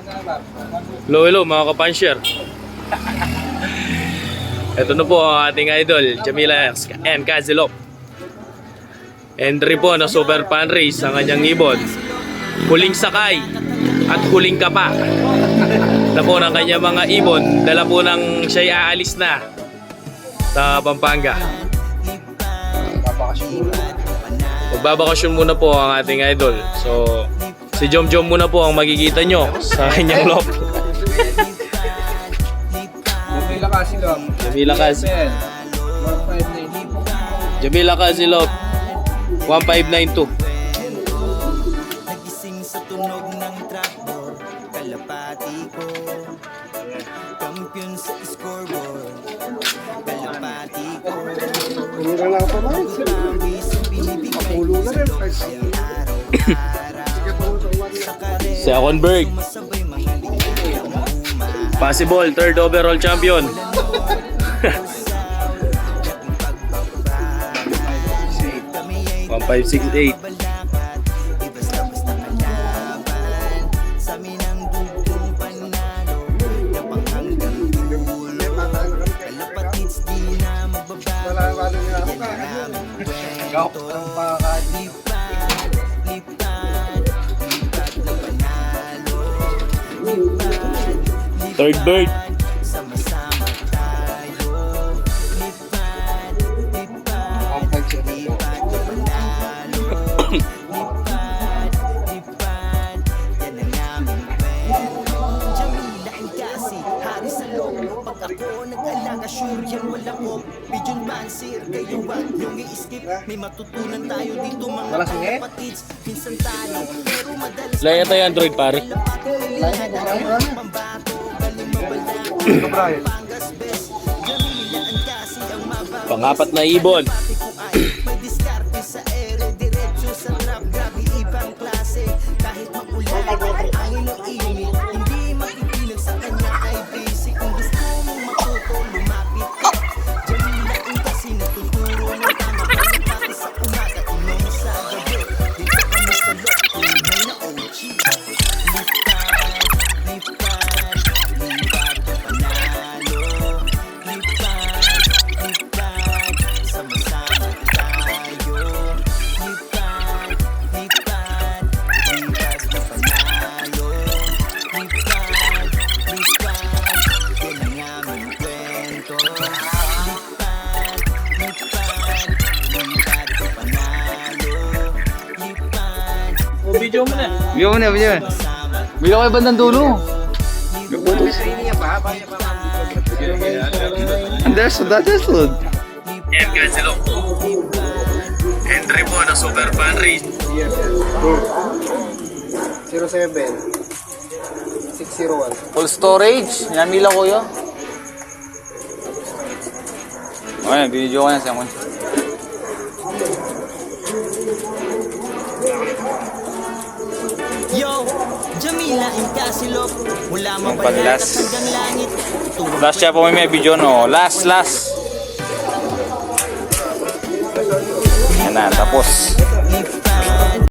Hello, hello mga kapansyer. Ito na po ang ating idol, Jamila and Kazilop. Entry po na Super Fan Race ang kanyang ibon. Huling sakay at huling kapa na po ng kanyang mga ibon. Dala po ng siya'y aalis na sa Pampanga. Magbabakasyon muna po ang ating idol. So, si Jom Jom muna po ang makikita nyo sa kanyang loft. Jamila Kazilop. Jamila Kazilop. 1592. Jamila Kazilop 1592. Nagising sa tunog ng tractor, kalapati ko. Kampiyon sa scoreboard, kalapati ko. Hindi lang ako man. Promise ang binibigay sa loob ng araw-araw. Sa karera, Second Berg. masabay mga ligang uma. Possible third overall champion. 1568. Balakad, di basta-basta kalaban. Sa minang dugtong panalo, napang hanggang dulo. Kalapatids di na magbabago, yan ang aming kwento. Lipad, lipad, lipad na panalo. Lipad, Third bird. sama-sama tayo. Lipad, lipad, lipad na panalo. Lipad, lipad, yan ang aming kwento. Jamila and Cassie, hari sa loob. Pag ako nag-alaga, sure yan wala ko. Pigeon Mansir, kayo wag niyong i-skip. May matutunan tayo dito mga kapatids. Minsan talo, pero madalas Laya tayo Android pare. pambato, galing mabalak. Pangas best, Jamila and Cassie ang mababa. Pangapat na ibon. Pati ko ay may diskarte sa ere, diretso sa trap, grabe ibang klase. Kahit makulan, angin o init, hindi makikinig sa kanya ay basic. Kung gusto mong matuto, lumapit ka. Jamila ang kasi natuturo ng tama, pati sa umaga, inom sa gabi. Dito kami sa loob, tunay na OG. Lipad, lipad, lipad na panalo. Lipad, lipad, sama-sama tayo. Lipad, lipad, lipad na panalo. Lipad, lipad, yan ang aming kwento. Lipad, lipad, lipad na panalo. Lipad, O video mo na. Video mo na, video mo. sama Video kayo bandang dulo. Anderson, Anderson. Yan Kazilop. Entry po na Super Fan Race. 07 601. Full storage. Yan mila ko yun. Okay, video ko yan sa akin. Yo, Jamila and Kazilop, mula mabalat pag-last. at hanggang langit. Turo Last siya po may video, no? Last. Yan na, tapos.